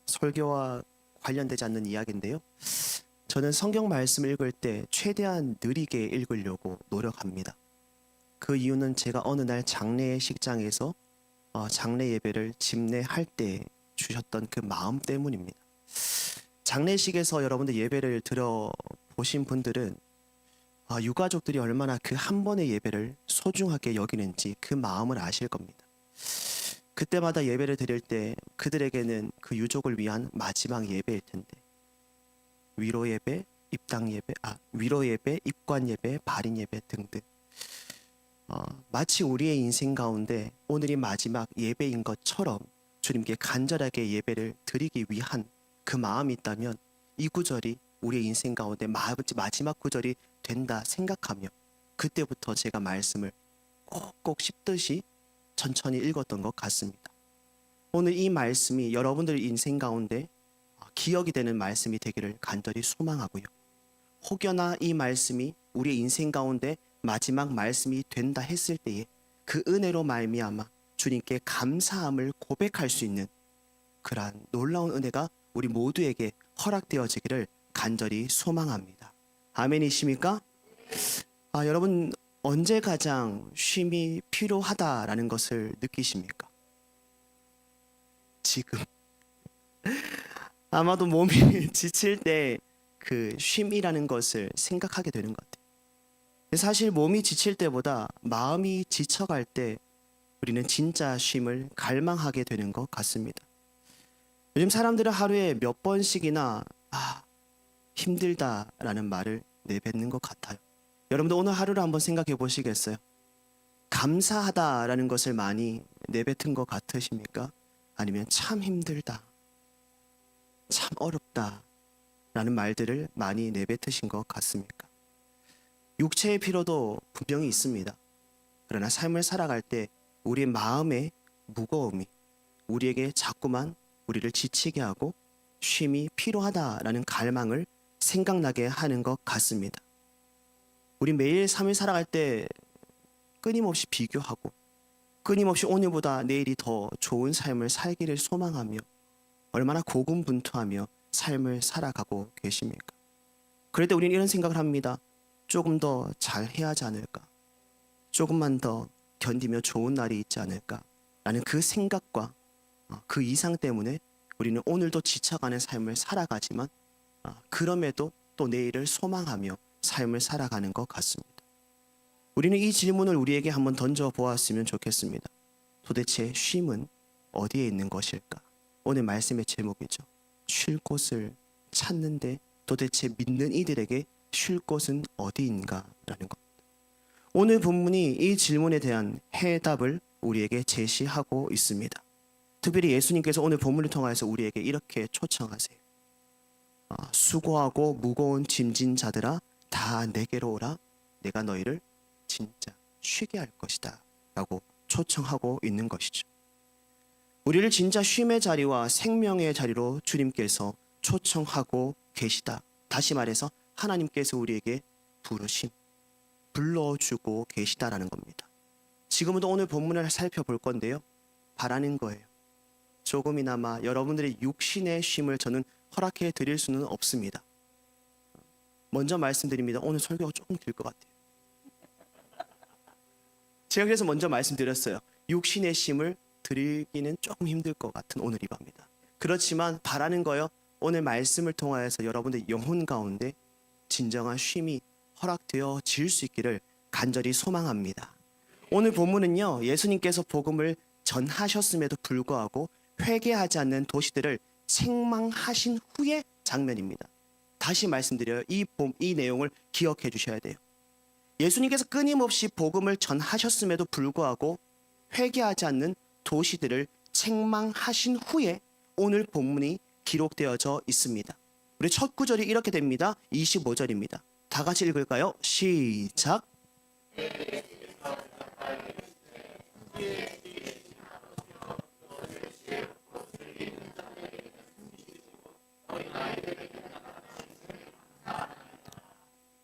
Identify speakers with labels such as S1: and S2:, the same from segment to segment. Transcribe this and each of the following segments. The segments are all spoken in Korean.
S1: 설교와 관련되지 않는 이야기인데요. 저는 성경 말씀을 읽을 때 최대한 느리게 읽으려고 노력합니다. 그 이유는 제가 어느 날 장례식장에서 장례 예배를 집례할 때 주셨던 그 마음 때문입니다. 장례식에서 여러분들 예배를 들어보신 분들은 유가족들이 얼마나 그 한 번의 예배를 소중하게 여기는지 그 마음을 아실 겁니다. 그때마다 예배를 드릴 때 그들에게는 그 유족을 위한 마지막 예배일 텐데 위로 예배, 입당 예배, 위로 예배, 입관 예배, 발인 예배 등등 마치 우리의 인생 가운데 오늘이 마지막 예배인 것처럼 주님께 간절하게 예배를 드리기 위한 그 마음이 있다면 이 구절이 우리의 인생 가운데 마지막 구절이 된다 생각하며 그때부터 제가 말씀을 꼭꼭 씹듯이 천천히 읽었던 것 같습니다. 오늘 이 말씀이 여러분들 인생 가운데 기억이 되는 말씀이 되기를 간절히 소망하고요. 혹여나 이 말씀이 우리의 인생 가운데 마지막 말씀이 된다 했을 때에 그 은혜로 말미암아 주님께 감사함을 고백할 수 있는 그러한 놀라운 은혜가 우리 모두에게 허락되어지기를 간절히 소망합니다. 아멘이십니까? 여러분 언제 가장 쉼이 필요하다라는 것을 느끼십니까? 지금. 아마도 몸이 지칠 때 그 쉼이라는 것을 생각하게 되는 것 같아요. 사실 몸이 지칠 때보다 마음이 지쳐갈 때 우리는 진짜 쉼을 갈망하게 되는 것 같습니다. 요즘 사람들은 하루에 몇 번씩이나 힘들다라는 말을 내뱉는 것 같아요. 여러분도 오늘 하루를 한번 생각해 보시겠어요? 감사하다라는 것을 많이 내뱉은 것 같으십니까? 아니면 참 힘들다, 참 어렵다 라는 말들을 많이 내뱉으신 것 같습니까? 육체의 피로도 분명히 있습니다. 그러나 삶을 살아갈 때 우리의 마음의 무거움이 우리에게 자꾸만 우리를 지치게 하고 쉼이 필요하다라는 갈망을 생각나게 하는 것 같습니다. 우리 매일 삶을 살아갈 때 끊임없이 비교하고 끊임없이 오늘보다 내일이 더 좋은 삶을 살기를 소망하며 얼마나 고군분투하며 삶을 살아가고 계십니까? 그럴 때 우리는 이런 생각을 합니다. 조금 더 잘해야 하지 않을까? 조금만 더 견디며 좋은 날이 있지 않을까? 라는 그 생각과 그 이상 때문에 우리는 오늘도 지쳐가는 삶을 살아가지만 그럼에도 또 내일을 소망하며 삶을 살아가는 것 같습니다. 우리는 이 질문을 우리에게 한번 던져보았으면 좋겠습니다. 도대체 쉼은 어디에 있는 것일까? 오늘 말씀의 제목이죠. 쉴 곳을 찾는데 도대체 믿는 이들에게 쉴 곳은 어디인가? 라는 겁니다. 오늘 본문이 이 질문에 대한 해답을 우리에게 제시하고 있습니다. 특별히 예수님께서 오늘 본문을 통해서 우리에게 이렇게 초청하세요. 수고하고 무거운 짐진 자들아 다 내게로 오라. 내가 너희를 진짜 쉬게 할 것이다 라고 초청하고 있는 것이죠. 우리를 진짜 쉼의 자리와 생명의 자리로 주님께서 초청하고 계시다. 다시 말해서 하나님께서 우리에게 부르심, 불러주고 계시다라는 겁니다. 지금부터 오늘 본문을 살펴볼 건데요. 바라는 거예요. 조금이나마 여러분들의 육신의 쉼을 저는 허락해 드릴 수는 없습니다. 먼저 말씀드립니다. 오늘 설교가 조금 길 것 같아요. 제가 그래서 먼저 말씀드렸어요. 육신의 쉼을 드리기는 조금 힘들 것 같은 오늘 이 밤입니다. 그렇지만 바라는 거요. 오늘 말씀을 통하여서 여러분들 영혼 가운데 진정한 쉼이 허락되어질 수 있기를 간절히 소망합니다. 오늘 본문은요. 예수님께서 복음을 전하셨음에도 불구하고 회개하지 않는 도시들을 책망하신 후의 장면입니다. 다시 말씀드려요. 이 내용을 기억해 주셔야 돼요. 예수님께서 끊임없이 복음을 전하셨음에도 불구하고 회개하지 않는 도시들을 책망하신 후에 오늘 본문이 기록되어져 있습니다. 우리 첫 구절이 이렇게 됩니다. 25절입니다. 다 같이 읽을까요? 시작.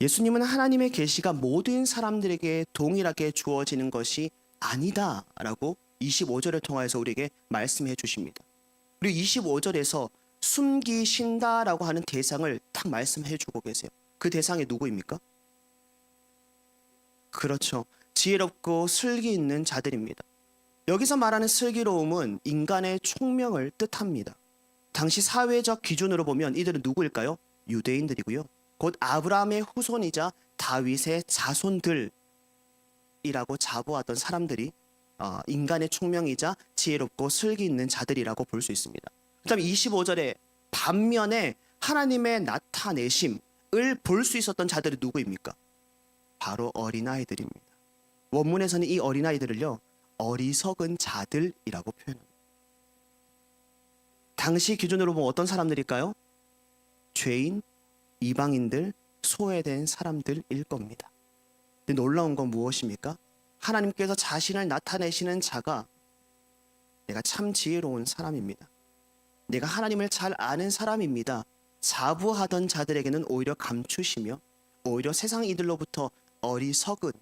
S1: 예수님은 하나님의 계시가 모든 사람들에게 동일하게 주어지는 것이 아니다라고 25절을 통해서 우리에게 말씀해 주십니다. 그리고 25절에서 숨기신다라고 하는 대상을 딱 말씀해 주고 계세요. 그 대상이 누구입니까? 그렇죠. 지혜롭고 슬기 있는 자들입니다. 여기서 말하는 슬기로움은 인간의 총명을 뜻합니다. 당시 사회적 기준으로 보면 이들은 누구일까요? 유대인들이고요. 곧 아브라함의 후손이자 다윗의 자손들이라고 자부하던 사람들이 인간의 총명이자 지혜롭고 슬기 있는 자들이라고 볼 수 있습니다. 그다음에 25절에 반면에 하나님의 나타내심을 볼 수 있었던 자들이 누구입니까? 바로 어린아이들입니다. 원문에서는 이 어린아이들을요, 어리석은 자들이라고 표현합니다. 당시 기준으로 보면 어떤 사람들일까요? 죄인, 이방인들, 소외된 사람들일 겁니다. 근데 놀라운 건 무엇입니까? 하나님께서 자신을 나타내시는 자가 내가 참 지혜로운 사람입니다. 내가 하나님을 잘 아는 사람입니다. 자부하던 자들에게는 오히려 감추시며 오히려 세상 이들로부터 어리석은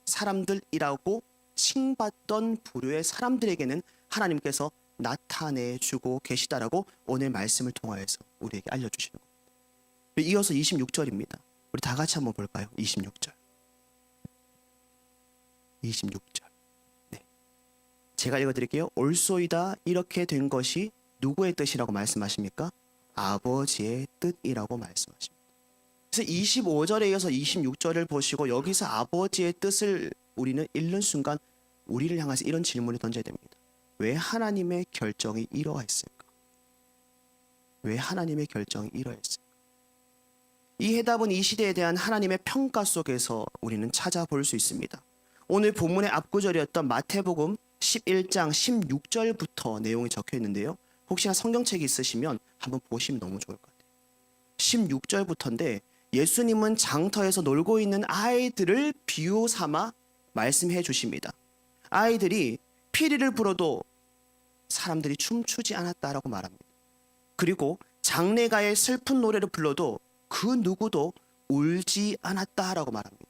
S1: 사람들이라고 칭받던 부류의 사람들에게는 하나님께서 나타내주고 계시다라고 오늘 말씀을 통하여서 우리에게 알려주시는 겁니다. 이어서 26절입니다. 우리 다 같이 한번 볼까요? 26절. 네. 제가 읽어드릴게요. 올소이다 이렇게 된 것이 누구의 뜻이라고 말씀하십니까? 아버지의 뜻이라고 말씀하십니다. 그래서 25절에 이어서 26절을 보시고 여기서 아버지의 뜻을 우리는 읽는 순간 우리를 향해서 이런 질문을 던져야 됩니다. 왜 하나님의 결정이 이러했을까? 왜 하나님의 결정이 이러했을까? 이 해답은 이 시대에 대한 하나님의 평가 속에서 우리는 찾아볼 수 있습니다. 오늘 본문의 앞구절이었던 마태복음 11장 16절부터 내용이 적혀 있는데요. 혹시나 성경책이 있으시면 한번 보시면 너무 좋을 것 같아요. 16절부터인데 예수님은 장터에서 놀고 있는 아이들을 비유 삼아 말씀해 주십니다. 아이들이 피리를 불어도 사람들이 춤추지 않았다라고 말합니다. 그리고 장례가의 슬픈 노래를 불러도 그 누구도 울지 않았다라고 말합니다.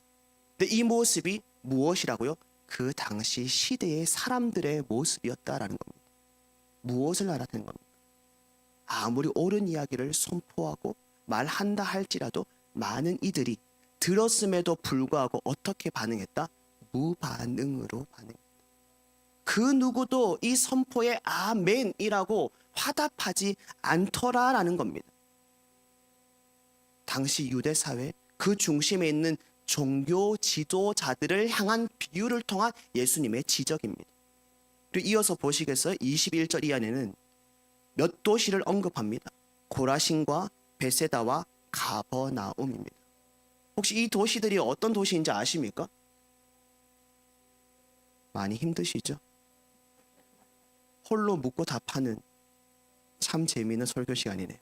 S1: 근데 이 모습이 무엇이라고요? 그 당시 시대의 사람들의 모습이었다라는 겁니다. 무엇을 나타내는 겁니까? 아무리 옳은 이야기를 선포하고 말한다 할지라도 많은 이들이 들었음에도 불구하고 어떻게 반응했다? 무반응으로 반응했다. 그 누구도 이 선포에 아멘이라고 화답하지 않더라라는 겁니다. 당시 유대 사회 그 중심에 있는 종교 지도자들을 향한 비유를 통한 예수님의 지적입니다. 그리고 이어서 보시겠어요? 21절 이하에는 몇 도시를 언급합니다. 고라신과 베세다와 가버나움입니다. 혹시 이 도시들이 어떤 도시인지 아십니까? 많이 힘드시죠? 홀로 묻고 답하는 참 재미있는 설교 시간이네요.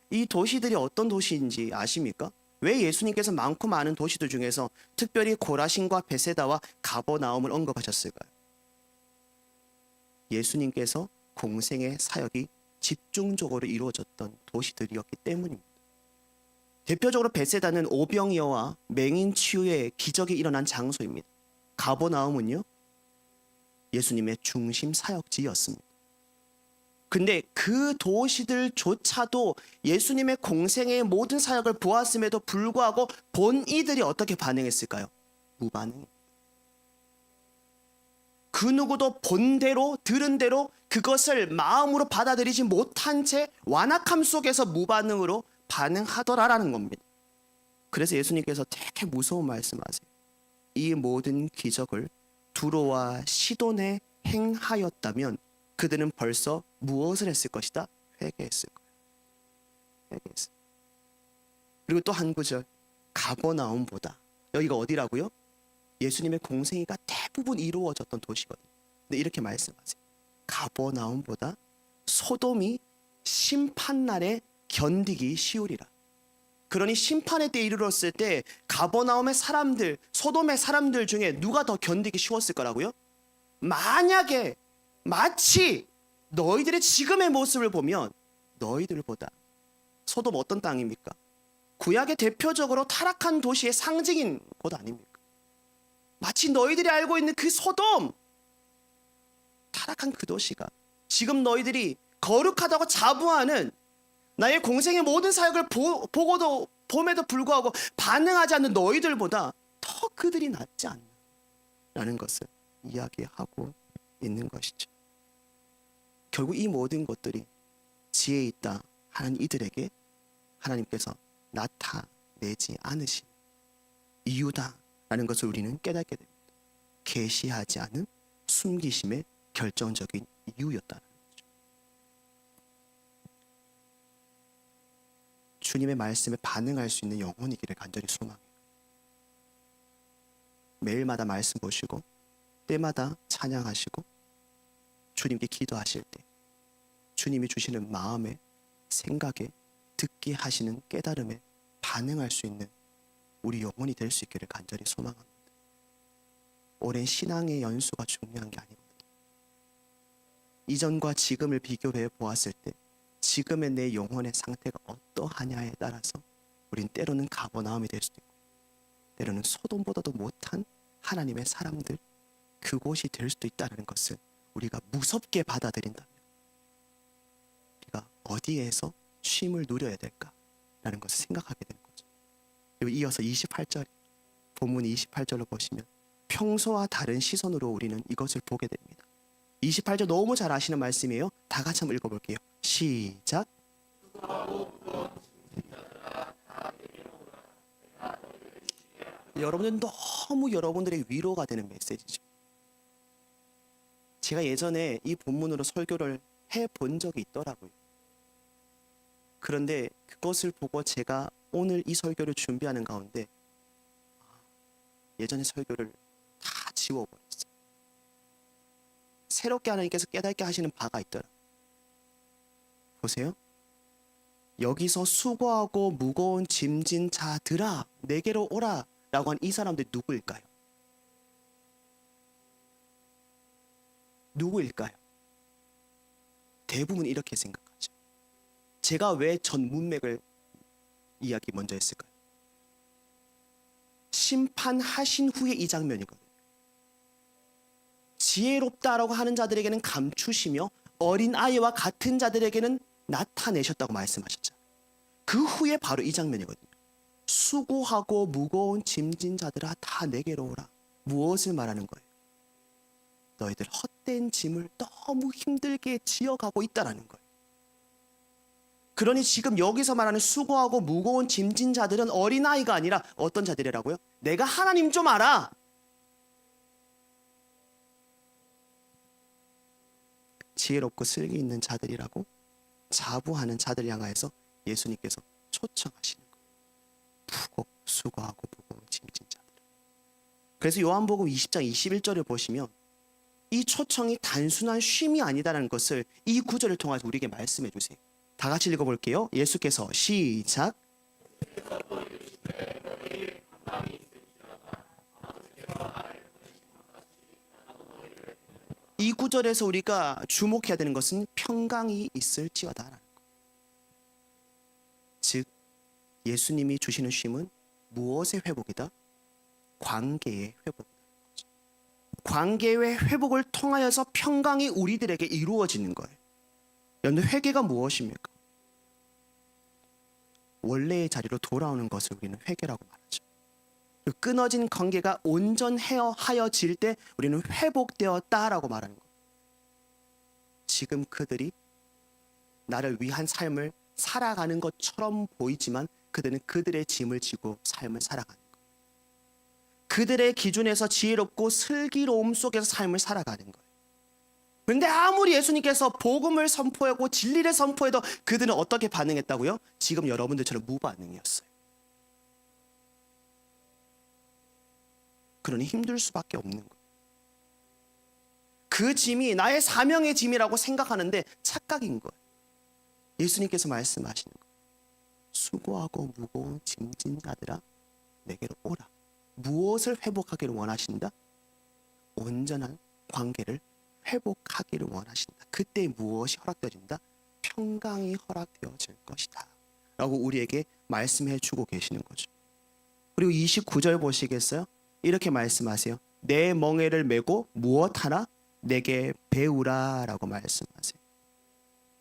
S1: 이 도시들이 어떤 도시인지 아십니까? 왜 예수님께서 많고 많은 도시들 중에서 특별히 고라신과 베세다와 가버나움을 언급하셨을까요? 예수님께서 공생의 사역이 집중적으로 이루어졌던 도시들이었기 때문입니다. 대표적으로 베세다는 오병이어와 맹인 치유의 기적이 일어난 장소입니다. 가버나움은요, 예수님의 중심 사역지였습니다. 근데 그 도시들조차도 예수님의 공생의 모든 사역을 보았음에도 불구하고 본 이들이 어떻게 반응했을까요? 무반응. 그 누구도 본 대로 들은 대로 그것을 마음으로 받아들이지 못한 채 완악함 속에서 무반응으로 반응하더라라는 겁니다. 그래서 예수님께서 되게 무서운 말씀하세요. 이 모든 기적을 두로와 시돈에 행하였다면 그들은 벌써 무엇을 했을 것이다? 회개했을 거예요. 회개했어요. 그리고 또 한 구절, 가버나움보다, 여기가 어디라고요? 예수님의 공생애가 대부분 이루어졌던 도시거든요. 근데 이렇게 말씀하세요. 가버나움보다 소돔이 심판날에 견디기 쉬우리라. 그러니 심판의 때에 이르렀을 때 가버나움의 사람들, 소돔의 사람들 중에 누가 더 견디기 쉬웠을 거라고요? 만약에 마치 너희들의 지금의 모습을 보면 너희들보다 소돔 어떤 땅입니까? 구약의 대표적으로 타락한 도시의 상징인 곳 아닙니까? 마치 너희들이 알고 있는 그 소돔, 타락한 그 도시가 지금 너희들이 거룩하다고 자부하는 나의 공생의 모든 사역을 보고도 봄에도 불구하고 반응하지 않는 너희들보다 더 그들이 낫지 않나 라는 것을 이야기하고 있는 것이죠. 결국 이 모든 것들이 지혜 있다 하는 이들에게 하나님께서 나타내지 않으신 이유다라는 것을 우리는 깨닫게 됩니다. 계시하지 않은 숨기심의 결정적인 이유였다는 거죠. 주님의 말씀에 반응할 수 있는 영혼이기를 간절히 소망해요. 매일마다 말씀 보시고 때마다 찬양하시고 주님께 기도하실 때 주님이 주시는 마음에 생각에 듣게 하시는 깨달음에 반응할 수 있는 우리 영혼이 될 수 있기를 간절히 소망합니다. 오랜 신앙의 연수가 중요한 게 아닙니다. 이전과 지금을 비교해 보았을 때 지금의 내 영혼의 상태가 어떠하냐에 따라서 우린 때로는 가버나움이 될 수도 있고 때로는 소돔보다도 못한 하나님의 사람들, 그곳이 될 수도 있다는 것을 우리가 무섭게 받아들인다면 우리가 어디에서 쉼을 누려야 될까라는 것을 생각하게 되는 거죠. 그리고 이어서 28절, 본문 28절로 보시면 평소와 다른 시선으로 우리는 이것을 보게 됩니다. 28절 너무 잘 아시는 말씀이에요. 다 같이 한번 읽어볼게요. 시작. 여러분은 너무 여러분들의 위로가 되는 메시지죠. 제가 예전에 이 본문으로 설교를 해본 적이 있더라고요. 그런데 그것을 보고 제가 오늘 이 설교를 준비하는 가운데 예전의 설교를 다 지워버렸어요. 새롭게 하나님께서 깨닫게 하시는 바가 있더라고요. 보세요. 여기서 수고하고 무거운 짐진 자들아 내게로 오라 라고 한 이 사람들이 누구일까요? 누구일까요? 대부분 이렇게 생각하죠. 제가 왜 전 문맥을 이야기 먼저 했을까요? 심판하신 후에 이 장면이거든요. 지혜롭다라고 하는 자들에게는 감추시며 어린아이와 같은 자들에게는 나타내셨다고 말씀하셨죠. 그 후에 바로 이 장면이거든요. 수고하고 무거운 짐진 자들아 다 내게로 오라. 무엇을 말하는 거예요? 너희들 헛된 짐을 너무 힘들게 지어가고 있다라는 거예요. 그러니 지금 여기서 말하는 수고하고 무거운 짐진 자들은 어린아이가 아니라 어떤 자들이라고요? 내가 하나님 좀 알아. 지혜롭고 슬기 있는 자들이라고 자부하는 자들 향하여서 예수님께서 초청하시는 거예요. 푸고 수고하고 무거운 짐진 자들. 그래서 요한복음 20장 21절을 보시면 이 초청이 단순한 쉼이 아니다라는 것을 이 구절을 통해서 우리에게 말씀해 주세요. 다 같이 읽어볼게요. 예수께서 시작. 이 구절에서 우리가 주목해야 되는 것은 평강이 있을지어다라는 것. 즉 예수님이 주시는 쉼은 무엇의 회복이다? 관계의 회복이다. 관계의 회복을 통하여서 평강이 우리들에게 이루어지는 거예요. 여러분, 회개가 무엇입니까? 원래의 자리로 돌아오는 것을 우리는 회개라고 말하죠. 끊어진 관계가 온전하여질 때 우리는 회복되었다라고 말하는 거예요. 지금 그들이 나를 위한 삶을 살아가는 것처럼 보이지만 그들은 그들의 짐을 지고 삶을 살아가는 거예요. 그들의 기준에서 지혜롭고 슬기로움 속에서 삶을 살아가는 거예요. 그런데 아무리 예수님께서 복음을 선포하고 진리를 선포해도 그들은 어떻게 반응했다고요? 지금 여러분들처럼 무반응이었어요. 그러니 힘들 수밖에 없는 거예요. 그 짐이 나의 사명의 짐이라고 생각하는데 착각인 거예요. 예수님께서 말씀하시는 거예요. 수고하고 무거운 짐진 자들아 내게로 오라. 무엇을 회복하기를 원하신다? 온전한 관계를 회복하기를 원하신다. 그때 무엇이 허락되어진다? 평강이 허락되어질 것이다 라고 우리에게 말씀해 주고 계시는 거죠. 그리고 29절 보시겠어요? 이렇게 말씀하세요. 내 멍에를 메고 무엇 하나 내게 배우라 라고 말씀하세요.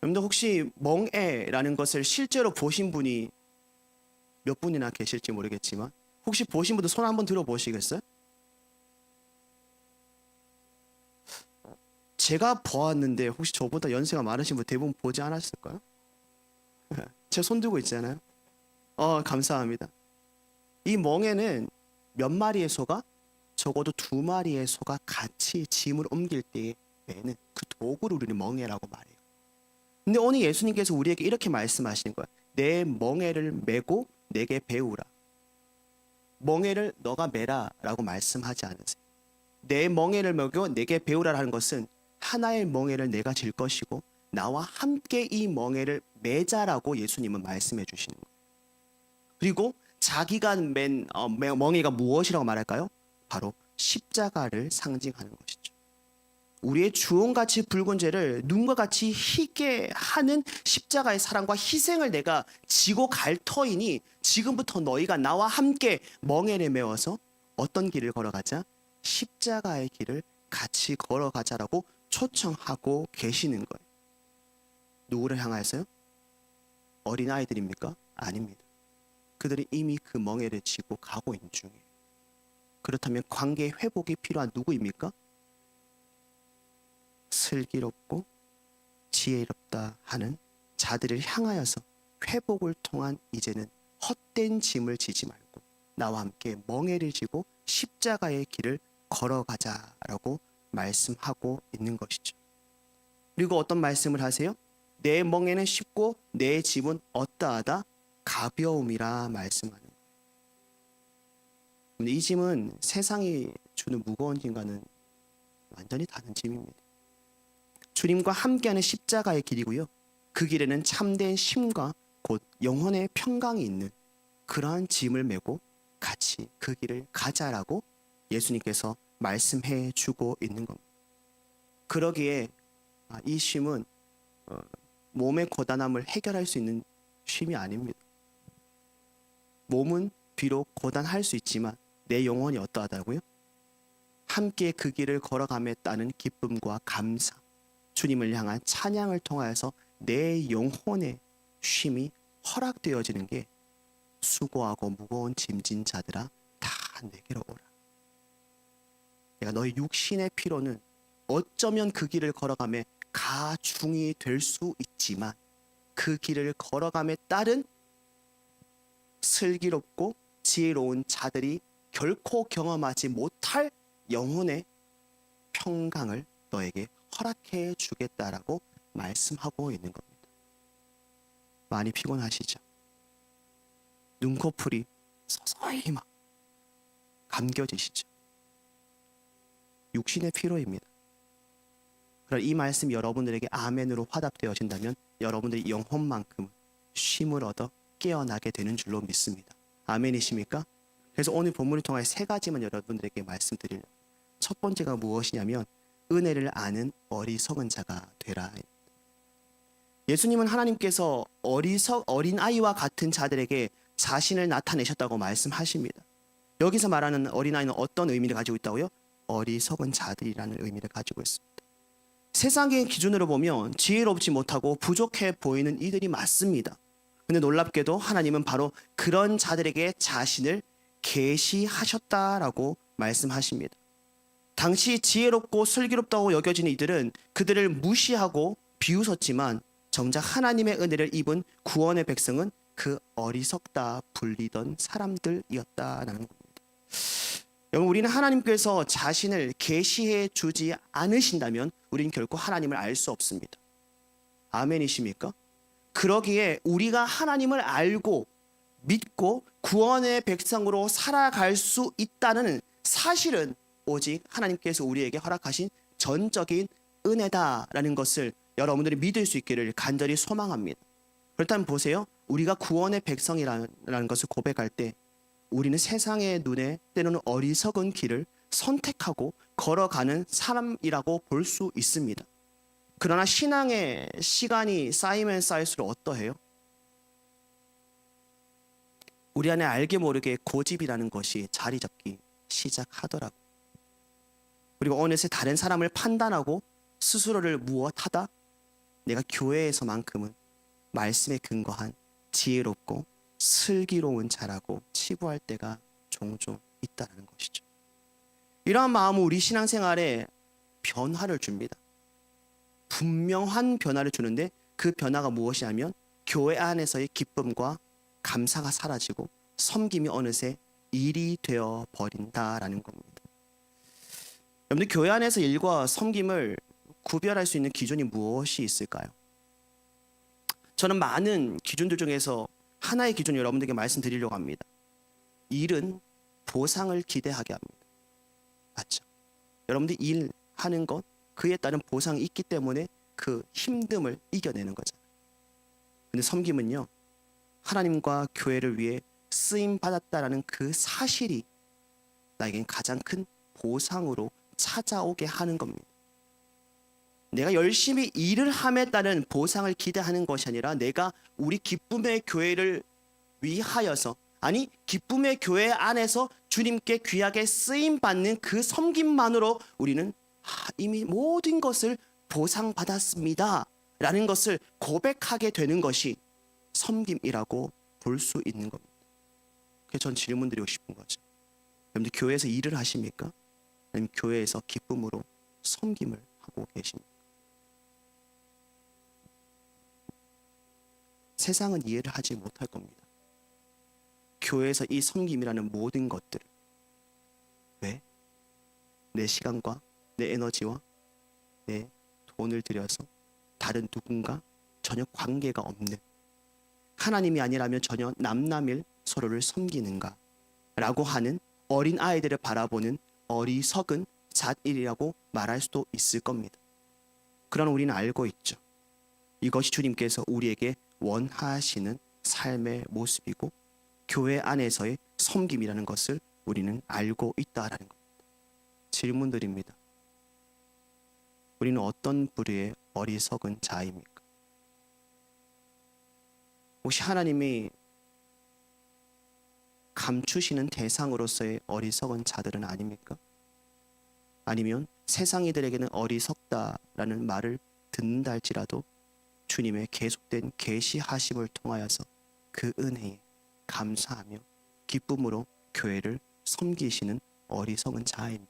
S1: 여러분들 혹시 멍에라는 것을 실제로 보신 분이 몇 분이나 계실지 모르겠지만 혹시 보신 분들 손 한번 들어보시겠어요? 제가 보았는데 혹시 저보다 연세가 많으신 분 대부분 보지 않았을까요? 제 손 들고 있잖아요. 감사합니다. 이 멍에는 몇 마리의 소가 적어도 두 마리의 소가 같이 짐을 옮길 때에 매는 그 도구를 우리는 멍에라고 말해요. 근데 오늘 예수님께서 우리에게 이렇게 말씀하시는 거예요. 내 멍에를 메고 내게 배우라. 멍에를 너가 메라 라고 말씀하지 않으세요. 내 멍에를 메고 내게 배우라라는 것은 하나의 멍에를 내가 질 것이고 나와 함께 이 멍에를 매자라고 예수님은 말씀해 주시는 거예요. 그리고 자기가 맨 멍에가 무엇이라고 말할까요? 바로 십자가를 상징하는 것이죠. 우리의 주홍같이 붉은 죄를 눈과 같이 희게 하는 십자가의 사랑과 희생을 내가 지고 갈 터이니 지금부터 너희가 나와 함께 멍에를 메워서 어떤 길을 걸어가자? 십자가의 길을 같이 걸어가자라고 초청하고 계시는 거예요. 누구를 향하여서요? 어린아이들입니까? 아닙니다. 그들이 이미 그 멍에를 지고 가고 있는 중이에요. 그렇다면 관계 회복이 필요한 누구입니까? 슬기롭고 지혜롭다 하는 자들을 향하여서 회복을 통한 이제는 헛된 짐을 지지 말고 나와 함께 멍에를 지고 십자가의 길을 걸어가자라고 말씀하고 있는 것이죠. 그리고 어떤 말씀을 하세요? 내 멍에는 쉽고 내 짐은 어떠하다? 가벼움이라 말씀하는 거예요. 이 짐은 세상이 주는 무거운 짐과는 완전히 다른 짐입니다. 주님과 함께하는 십자가의 길이고요. 그 길에는 참된 쉼과 곧 영혼의 평강이 있는 그러한 짐을 메고 같이 그 길을 가자라고 예수님께서 말씀해 주고 있는 겁니다. 그러기에 이 쉼은 몸의 고단함을 해결할 수 있는 쉼이 아닙니다. 몸은 비록 고단할 수 있지만 내 영혼이 어떠하다고요? 함께 그 길을 걸어감에 따른 기쁨과 감사, 주님을 향한 찬양을 통하여서 내 영혼의 쉼이 허락되어지는 게 수고하고 무거운 짐진 자들아 다 내게로 오라. 내가 너희 육신의 피로는 어쩌면 그 길을 걸어감에 가중이 될 수 있지만 그 길을 걸어감에 따른 슬기롭고 지혜로운 자들이 결코 경험하지 못할 영혼의 평강을 너에게 허락해 주겠다라고 말씀하고 있는 겁니다. 많이 피곤하시죠? 눈코풀이 서서히 막 감겨지시죠? 육신의 피로입니다. 그러나 이 말씀이 여러분들에게 아멘으로 화답되어진다면 여러분들이 영혼만큼 쉼을 얻어 깨어나게 되는 줄로 믿습니다. 아멘이십니까? 그래서 오늘 본문을 통해 세 가지만 여러분들에게 말씀드리려고. 첫 번째가 무엇이냐면 은혜를 아는 어리석은 자가 되라. 예수님은 하나님께서 어린아이와 같은 자들에게 자신을 나타내셨다고 말씀하십니다. 여기서 말하는 어린아이는 어떤 의미를 가지고 있다고요? 어리석은 자들이라는 의미를 가지고 있습니다. 세상의 기준으로 보면 지혜롭지 못하고 부족해 보이는 이들이 맞습니다. 근데 놀랍게도 하나님은 바로 그런 자들에게 자신을 계시하셨다라고 말씀하십니다. 당시 지혜롭고 슬기롭다고 여겨지는 이들은 그들을 무시하고 비웃었지만 정작 하나님의 은혜를 입은 구원의 백성은 그 어리석다 불리던 사람들이었다라는 겁니다. 여러분, 우리는 하나님께서 자신을 계시해 주지 않으신다면 우리는 결코 하나님을 알 수 없습니다. 아멘이십니까? 그러기에 우리가 하나님을 알고 믿고 구원의 백성으로 살아갈 수 있다는 사실은 오직 하나님께서 우리에게 허락하신 전적인 은혜다라는 것을 여러분들이 믿을 수 있기를 간절히 소망합니다. 그렇다면 보세요. 우리가 구원의 백성이라는 것을 고백할 때 우리는 세상의 눈에 때로는 어리석은 길을 선택하고 걸어가는 사람이라고 볼 수 있습니다. 그러나 신앙의 시간이 쌓이면 쌓일수록 어떠해요? 우리 안에 알게 모르게 고집이라는 것이 자리 잡기 시작하더라고요. 그리고 어느새 다른 사람을 판단하고 스스로를 무엇하다? 내가 교회에서만큼은 말씀에 근거한 지혜롭고 슬기로운 자라고 치부할 때가 종종 있다는 것이죠. 이러한 마음은 우리 신앙생활에 변화를 줍니다. 분명한 변화를 주는데 그 변화가 무엇이냐면 교회 안에서의 기쁨과 감사가 사라지고 섬김이 어느새 일이 되어 버린다라는 겁니다. 여러분들, 교회 안에서 일과 섬김을 구별할 수 있는 기준이 무엇이 있을까요? 저는 많은 기준들 중에서 하나의 기준을 여러분들에게 말씀드리려고 합니다. 일은 보상을 기대하게 합니다. 맞죠? 여러분들 일하는 것, 그에 따른 보상이 있기 때문에 그 힘듦을 이겨내는 거잖아요. 근데 섬김은요, 하나님과 교회를 위해 쓰임 받았다라는 그 사실이 나에겐 가장 큰 보상으로 찾아오게 하는 겁니다. 내가 열심히 일을 함에 따른 보상을 기대하는 것이 아니라 내가 우리 기쁨의 교회를 위하여서, 아니 기쁨의 교회 안에서 주님께 귀하게 쓰임 받는 그 섬김만으로 우리는 이미 모든 것을 보상받았습니다 라는 것을 고백하게 되는 것이 섬김이라고 볼 수 있는 겁니다. 그래서 전 질문 드리고 싶은 거죠. 여러분들, 교회에서 일을 하십니까? 아니면 교회에서 기쁨으로 섬김을 하고 계십니까? 세상은 이해를 하지 못할 겁니다. 교회에서 이 섬김이라는 모든 것들을 왜? 내 시간과 내 에너지와 내 돈을 들여서 다른 누군가 전혀 관계가 없는, 하나님이 아니라면 전혀 남남일 서로를 섬기는가 라고 하는 어린 아이들을 바라보는 어리석은 잣일이라고 말할 수도 있을 겁니다. 그러나 우리는 알고 있죠. 이것이 주님께서 우리에게 원하시는 삶의 모습이고 교회 안에서의 섬김이라는 것을 우리는 알고 있다라는 겁니다. 질문 드립니다. 우리는 어떤 부류의 어리석은 자입니까? 혹시 하나님이 감추시는 대상으로서의 어리석은 자들은 아닙니까? 아니면 세상 이들에게는 어리석다라는 말을 듣는다 할지라도 주님의 계속된 계시하심을 통하여서 그 은혜에 감사하며 기쁨으로 교회를 섬기시는 어리석은 자입니까?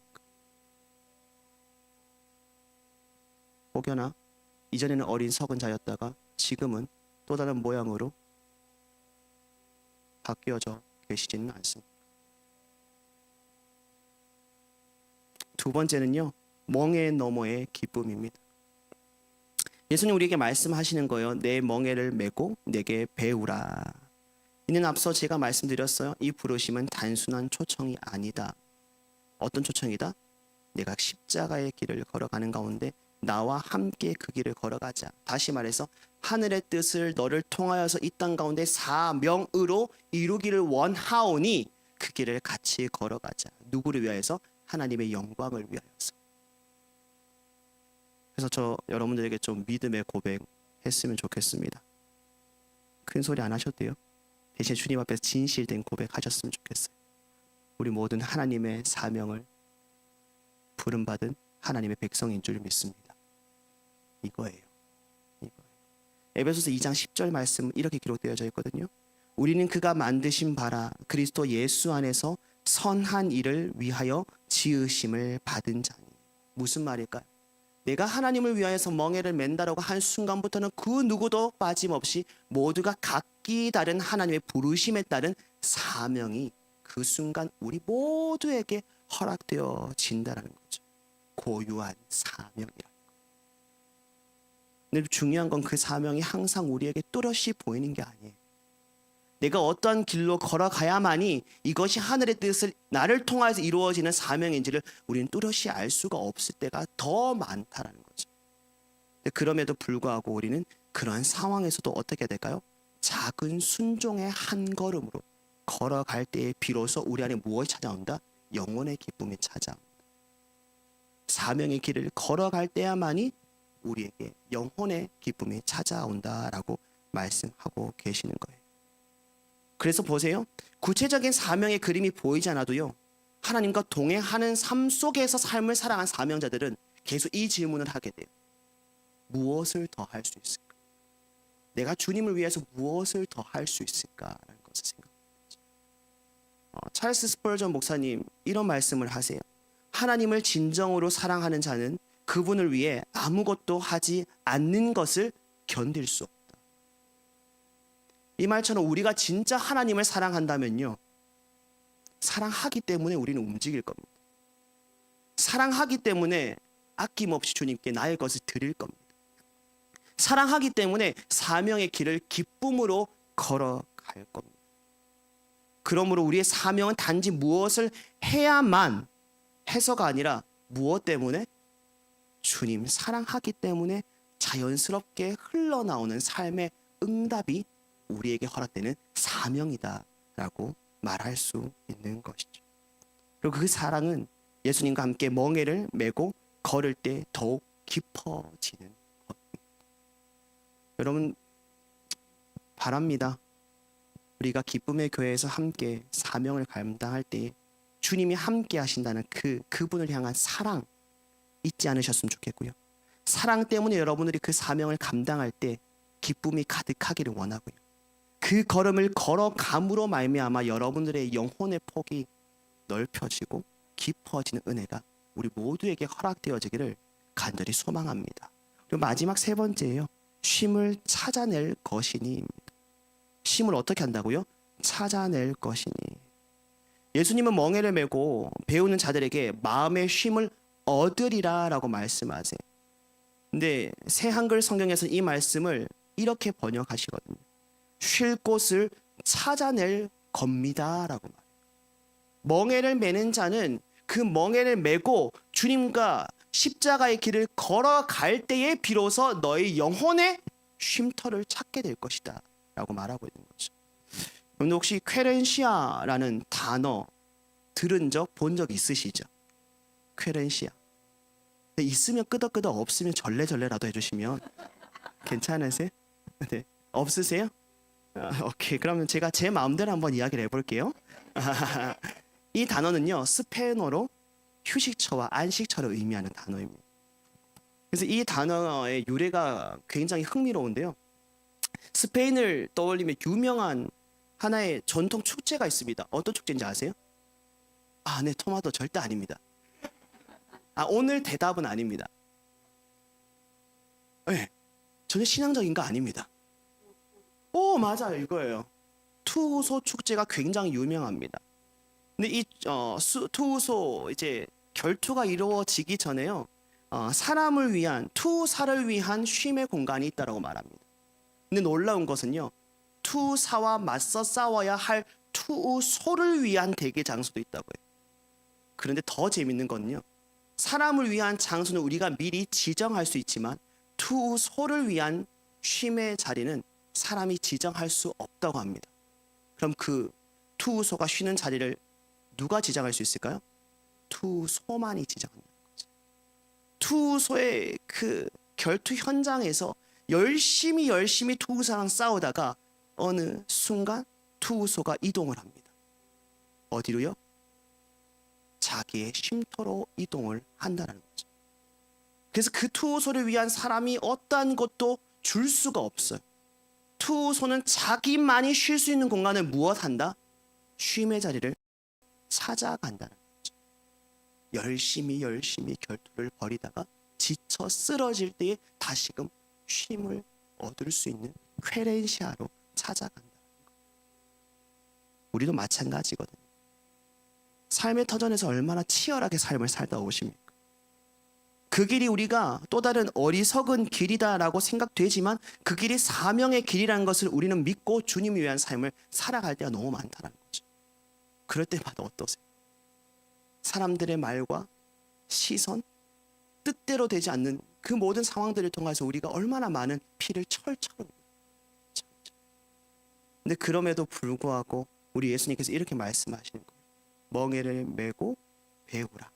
S1: 혹여나 이전에는 어리석은 자였다가 지금은 또 다른 모양으로 바뀌어져 계시지는 않습니다. 두 번째는요, 멍에 너머의 기쁨입니다. 예수님 우리에게 말씀하시는 거예요. 내 멍에를 메고 내게 배우라. 이는 앞서 제가 말씀드렸어요. 이 부르심은 단순한 초청이 아니다. 어떤 초청이다? 내가 십자가의 길을 걸어가는 가운데 나와 함께 그 길을 걸어가자. 다시 말해서 하늘의 뜻을 너를 통하여서 이 땅 가운데 사명으로 이루기를 원하오니 그 길을 같이 걸어가자. 누구를 위하여서? 하나님의 영광을 위하여서. 그래서 저 여러분들에게 좀 믿음의 고백 했으면 좋겠습니다. 큰 소리 안 하셔도 돼요. 대신 주님 앞에서 진실된 고백 하셨으면 좋겠어요. 우리 모든 하나님의 사명을 부름받은 하나님의 백성인 줄 믿습니다. 이거예요. 에베소서 2장 10절 말씀은 이렇게 기록되어져 있거든요. 우리는 그가 만드신 바라 그리스도 예수 안에서 선한 일을 위하여 지으심을 받은 자니. 무슨 말일까요? 내가 하나님을 위하여서 멍에를 맨다라고 한 순간부터는 그 누구도 빠짐없이 모두가 각기 다른 하나님의 부르심에 따른 사명이 그 순간 우리 모두에게 허락되어진다는 거죠. 고유한 사명이라. 근데 중요한 건 그 사명이 항상 우리에게 뚜렷이 보이는 게 아니에요. 내가 어떠한 길로 걸어가야만이 이것이 하늘의 뜻을 나를 통해서 이루어지는 사명인지를 우리는 뚜렷이 알 수가 없을 때가 더 많다라는 거죠. 그럼에도 불구하고 우리는 그런 상황에서도 어떻게 될까요? 작은 순종의 한 걸음으로 걸어갈 때에 비로소 우리 안에 무엇이 찾아온다? 영혼의 기쁨이 찾아온다. 사명의 길을 걸어갈 때야만이 우리에게 영혼의 기쁨이 찾아온다라고 말씀하고 계시는 거예요. 그래서 보세요. 구체적인 사명의 그림이 보이지 않아도요, 하나님과 동행하는 삶 속에서 삶을 살아간 사명자들은 계속 이 질문을 하게 돼요. 무엇을 더 할 수 있을까? 내가 주님을 위해서 무엇을 더 할 수 있을까라는 것을 생각합니다. 찰스 스펄전 목사님 이런 말씀을 하세요. 하나님을 진정으로 사랑하는 자는 그분을 위해 아무것도 하지 않는 것을 견딜 수 없다. 이 말처럼 우리가 진짜 하나님을 사랑한다면요, 사랑하기 때문에 우리는 움직일 겁니다. 사랑하기 때문에 아낌없이 주님께 나의 것을 드릴 겁니다. 사랑하기 때문에 사명의 길을 기쁨으로 걸어갈 겁니다. 그러므로 우리의 사명은 단지 무엇을 해야만 해서가 아니라 무엇 때문에? 주님 사랑하기 때문에 자연스럽게 흘러나오는 삶의 응답이 우리에게 허락되는 사명이다라고 말할 수 있는 것이죠. 그리고 그 사랑은 예수님과 함께 멍에를 메고 걸을 때 더욱 깊어지는 것입니다. 여러분 바랍니다. 우리가 기쁨의 교회에서 함께 사명을 감당할 때 주님이 함께 하신다는 그분을 향한 사랑 잊지 않으셨으면 좋겠고요. 사랑 때문에 여러분들이 그 사명을 감당할 때 기쁨이 가득하기를 원하고요. 그 걸음을 걸어감으로 말미암아 여러분들의 영혼의 폭이 넓혀지고 깊어지는 은혜가 우리 모두에게 허락되어지기를 간절히 소망합니다. 그리고 마지막 세 번째예요. 쉼을 찾아낼 것이니입니다. 쉼을 어떻게 한다고요? 찾아낼 것이니. 예수님은 멍에를 메고 배우는 자들에게 마음의 쉼을 얻으리라 라고 말씀하세요. 근데 새 한글 성경에서는 이 말씀을 이렇게 번역하시거든요. 쉴 곳을 찾아낼 겁니다 라고 말해요. 멍에를 메는 자는 그 멍에를 메고 주님과 십자가의 길을 걸어갈 때에 비로소 너의 영혼의 쉼터를 찾게 될 것이다 라고 말하고 있는 거죠. 여러분 혹시 쾌렌시아라는 단어 들은 적, 본 적 있으시죠? 쾌렌시아. 있으면 끄덕끄덕, 없으면 절레절레라도 해주시면 괜찮으세요? 네. 없으세요? 오케이. 그러면 제가 제 마음대로 한번 이야기를 해볼게요. 이 단어는요, 스페인어로 휴식처와 안식처를 의미하는 단어입니다. 그래서 이 단어의 유래가 굉장히 흥미로운데요. 스페인을 떠올리면 유명한 하나의 전통 축제가 있습니다. 어떤 축제인지 아세요? 네, 토마토 절대 아닙니다. 오늘 대답은 아닙니다. 네, 전혀 신앙적인 거 아닙니다. 맞아요, 이거예요. 투우소 축제가 굉장히 유명합니다. 근데 이 투우소 이제 결투가 이루어지기 전에요, 사람을 위한 투사를 위한 쉼의 공간이 있다라고 말합니다. 근데 놀라운 것은요, 투사와 맞서 싸워야 할 투소를 위한 대기 장소도 있다고요. 그런데 더 재밌는 건요, 사람을 위한 장소는 우리가 미리 지정할 수 있지만 투소를 위한 쉼의 자리는 사람이 지정할 수 없다고 합니다. 그럼 그 투소가 쉬는 자리를 누가 지정할 수 있을까요? 투소만이 지정합니다. 투소의 그 결투 현장에서 열심히 투우사랑 싸우다가 어느 순간 투우소가 이동을 합니다. 어디로요? 자기의 쉼터로 이동을 한다는 거죠. 그래서 그 투우소를 위한 사람이 어떠한 것도 줄 수가 없어요. 투우소는 자기만이 쉴 수 있는 공간을 무엇한다? 쉼의 자리를 찾아간다는 거죠. 열심히 결투를 벌이다가 지쳐 쓰러질 때에 다시금 쉼을 얻을 수 있는 쾌렌시아로 찾아간다는 거. 우리도 마찬가지거든요. 삶의 터전에서 얼마나 치열하게 삶을 살다 오십니까? 그 길이 우리가 또 다른 어리석은 길이다라고 생각되지만 그 길이 사명의 길이라는 것을 우리는 믿고 주님을 위한 삶을 살아갈 때가 너무 많다는 거죠. 그럴 때마다 어떠세요? 사람들의 말과 시선, 뜻대로 되지 않는 그 모든 상황들을 통해서 우리가 얼마나 많은 피를 철철. 근데 그럼에도 불구하고 우리 예수님께서 이렇게 말씀하시는 거예요. 멍에를 메고 배우라.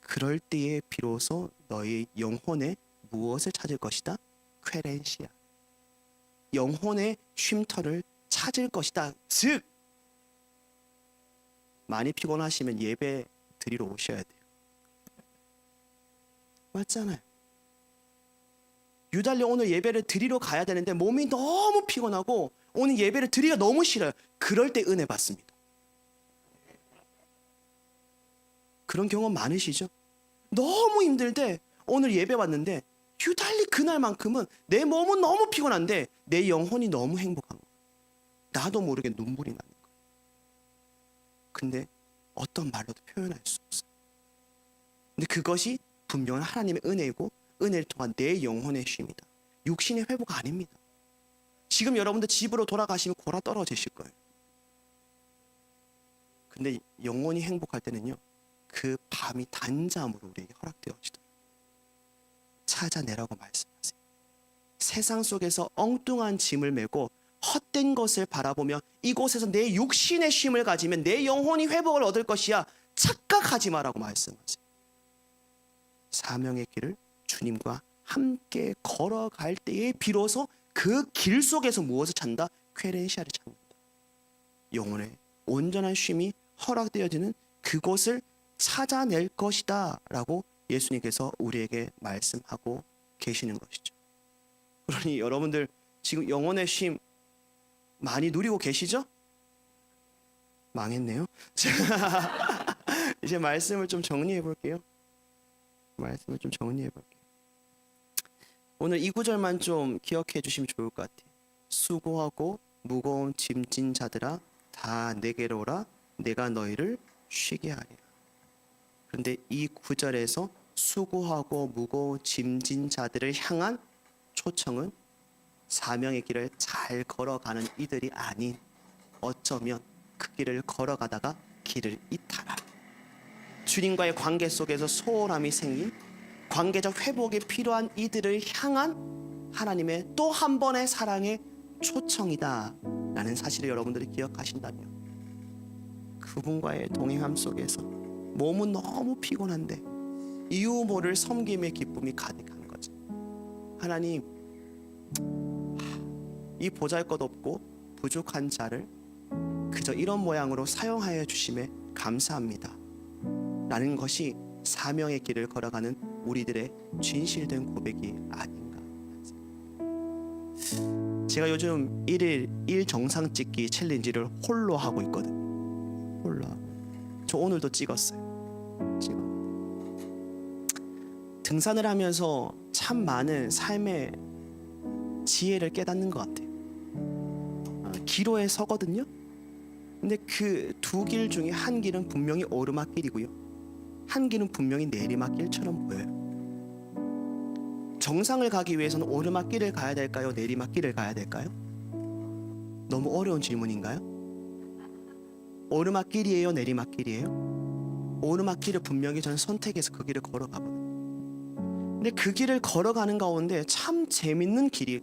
S1: 그럴 때에 비로소 너희 영혼의 무엇을 찾을 것이다? 쾌렌시아. 영혼의 쉼터를 찾을 것이다. 즉 많이 피곤하시면 예배 드리러 오셔야 돼요. 맞잖아요. 유달리 오늘 예배를 드리러 가야 되는데 몸이 너무 피곤하고 오늘 예배를 드리기가 너무 싫어요. 그럴 때 은혜 받습니다. 그런 경험 많으시죠? 너무 힘들대 오늘 예배 왔는데 유달리 그날만큼은 내 몸은 너무 피곤한데 내 영혼이 너무 행복한 거예요. 나도 모르게 눈물이 나는 거예요. 근데 어떤 말로도 표현할 수 없어요. 근데 그것이 분명한 하나님의 은혜이고 은혜를 통한 내 영혼의 쉼이다. 육신의 회복 아닙니다. 지금 여러분들 집으로 돌아가시면 골아 떨어지실 거예요. 근데 영혼이 행복할 때는요, 그 밤이 단잠으로 우리에게 허락되어지더라고요. 찾아내라고 말씀하세요. 세상 속에서 엉뚱한 짐을 메고 헛된 것을 바라보며 이곳에서 내 육신의 쉼을 가지면 내 영혼이 회복을 얻을 것이야. 착각하지 마라고 말씀하세요. 사명의 길을 주님과 함께 걸어갈 때에 비로소 그 길 속에서 무엇을 찾는다? 쾌렌시아를 찾는다. 영혼의 온전한 쉼이 허락되어지는 그곳을 찾아낼 것이다 라고 예수님께서 우리에게 말씀하고 계시는 것이죠. 그러니 여러분들 지금 영혼의 쉼 많이 누리고 계시죠? 망했네요. 이제 말씀을 좀 정리해 볼게요. 오늘 이 구절만 좀 기억해 주시면 좋을 것 같아요. 수고하고 무거운 짐진 자들아 다 내게로 오라 내가 너희를 쉬게 하리라. 그런데 이 구절에서 수고하고 무거운 짐진 자들을 향한 초청은 사명의 길을 잘 걸어가는 이들이 아닌 어쩌면 그 길을 걸어가다가 길을 이탈한 주님과의 관계 속에서 소홀함이 생긴 관계적 회복이 필요한 이들을 향한 하나님의 또 한 번의 사랑의 초청이다 라는 사실을 여러분들이 기억하신다면 그분과의 동행함 속에서 몸은 너무 피곤한데 이유 모를 섬김의 기쁨이 가득한 거죠. 하나님, 이 보잘것없고 부족한 자를 그저 이런 모양으로 사용하여 주심에 감사합니다 라는 것이 사명의 길을 걸어가는 우리들의 진실된 고백이 아닌가. 제가 요즘 1일 정상 찍기 챌린지를 홀로 하고 있거든요. 저 오늘도 찍었어요. 등산을 하면서 참 많은 삶의 지혜를 깨닫는 것 같아요. 기로에 서거든요. 근데 그 두 길 중에 한 길은 분명히 오르막길이고요, 한 길은 분명히 내리막길처럼 보여요. 정상을 가기 위해서는 오르막길을 가야 될까요? 내리막길을 가야 될까요? 너무 어려운 질문인가요? 오르막길이에요? 내리막길이에요? 오르막길을 분명히 저는 선택해서 그 길을 걸어가거든요. 근데 그 길을 걸어가는 가운데 참 재밌는 길이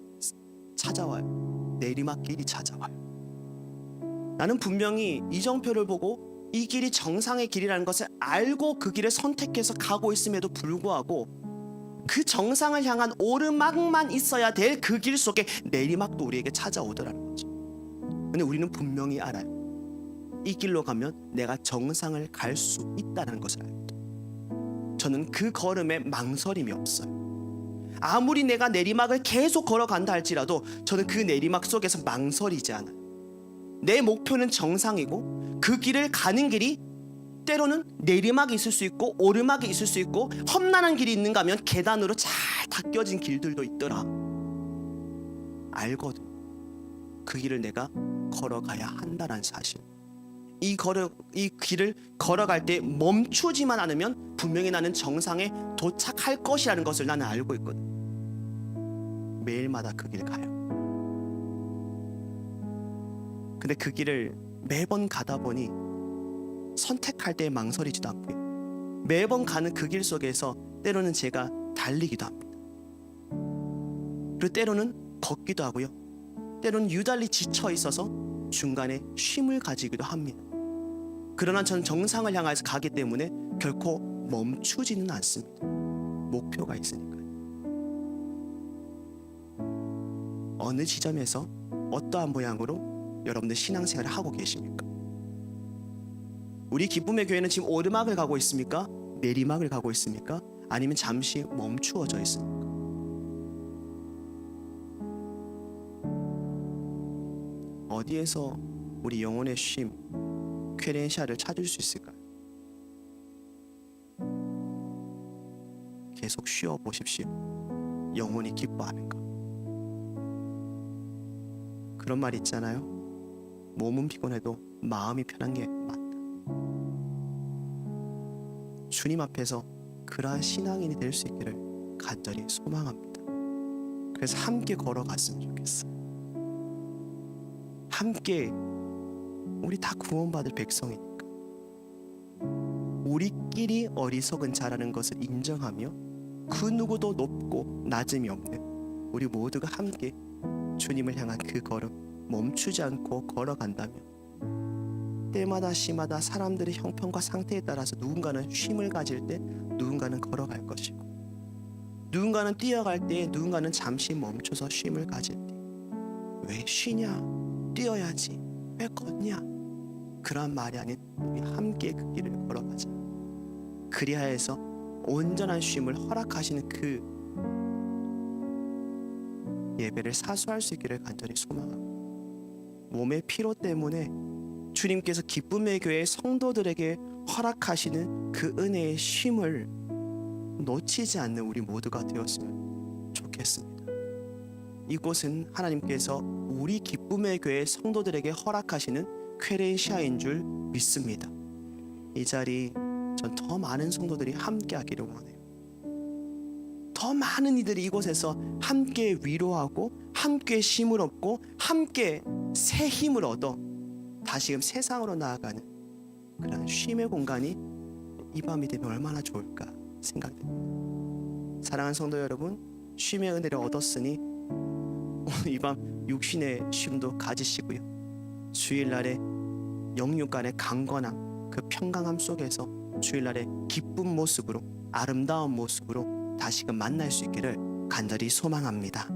S1: 찾아와요. 내리막길이 찾아와요. 나는 분명히 이정표를 보고 이 길이 정상의 길이라는 것을 알고 그 길을 선택해서 가고 있음에도 불구하고 그 정상을 향한 오르막만 있어야 될 그 길 속에 내리막도 우리에게 찾아오더라는 거죠. 근데 우리는 분명히 알아요. 이 길로 가면 내가 정상을 갈 수 있다는 것을 알거든요. 저는 그 걸음에 망설임이 없어요. 아무리 내가 내리막을 계속 걸어간다 할지라도 저는 그 내리막 속에서 망설이지 않아요. 내 목표는 정상이고 그 길을 가는 길이 때로는 내리막이 있을 수 있고 오르막이 있을 수 있고 험난한 길이 있는가 하면 계단으로 잘 닦여진 길들도 있더라. 알거든. 그 길을 내가 걸어가야 한다는 사실. 이 길을 걸어갈 때 멈추지만 않으면 분명히 나는 정상에 도착할 것이라는 것을 나는 알고 있거든. 매일마다 그 길 가요. 근데 그 길을 매번 가다 보니 선택할 때 망설이지도 않고요. 매번 가는 그 길 속에서 때로는 제가 달리기도 합니다. 그리고 때로는 걷기도 하고요. 때로는 유달리 지쳐 있어서 중간에 쉼을 가지기도 합니다. 그러나 저는 정상을 향해서 가기 때문에 결코 멈추지는 않습니다. 목표가 있으니까요. 어느 지점에서 어떠한 모양으로 여러분들 신앙생활을 하고 계십니까? 우리 기쁨의 교회는 지금 오르막을 가고 있습니까? 내리막을 가고 있습니까? 아니면 잠시 멈추어져 있습니까? 어디에서 우리 영혼의 쉼, 쾌렌시아를 찾을 수 있을까요? 계속 쉬어 보십시오. 영혼이 기뻐하는 것. 그런 말 있잖아요. 몸은 피곤해도 마음이 편한 게 맞다. 주님 앞에서 그러한 신앙인이 될 수 있기를 간절히 소망합니다. 그래서 함께 걸어갔으면 좋겠어요. 함께, 우리 다 구원받을 백성이니까 우리끼리 어리석은 자라는 것을 인정하며 그 누구도 높고 낮음이 없는 우리 모두가 함께 주님을 향한 그 걸음 멈추지 않고 걸어간다면 때마다 시마다 사람들의 형편과 상태에 따라서 누군가는 쉼을 가질 때 누군가는 걸어갈 것이고, 누군가는 뛰어갈 때 누군가는 잠시 멈춰서 쉼을 가질 때, 왜 쉬냐, 뛰어야지, 왜 걷냐, 그런 말이 아닌 우리 함께 그 길을 걸어가자. 그리하여서 온전한 쉼을 허락하시는 그 예배를 사수할 수 있기를 간절히 소망하고, 몸의 피로 때문에 주님께서 기쁨의 교회 성도들에게 허락하시는 그 은혜의 쉼을 놓치지 않는 우리 모두가 되었으면 좋겠습니다. 이곳은 하나님께서 우리 기쁨의 교회 성도들에게 허락하시는 쾌렌시아인 줄 믿습니다. 이 자리 전 더 많은 성도들이 함께 하기를 원해요. 더 많은 이들이 이곳에서 함께 위로하고 함께 쉼을 얻고 함께 새 힘을 얻어 다시금 세상으로 나아가는 그런 쉼의 공간이 이 밤이 되면 얼마나 좋을까 생각됩니다. 사랑하는 성도 여러분, 쉼의 은혜를 얻었으니 오늘 이 밤 육신의 쉼도 가지시고요, 주일날에 영육 간의 강건함, 그 평강함 속에서 주일날에 기쁜 모습으로, 아름다운 모습으로 다시금 만날 수 있기를 간절히 소망합니다.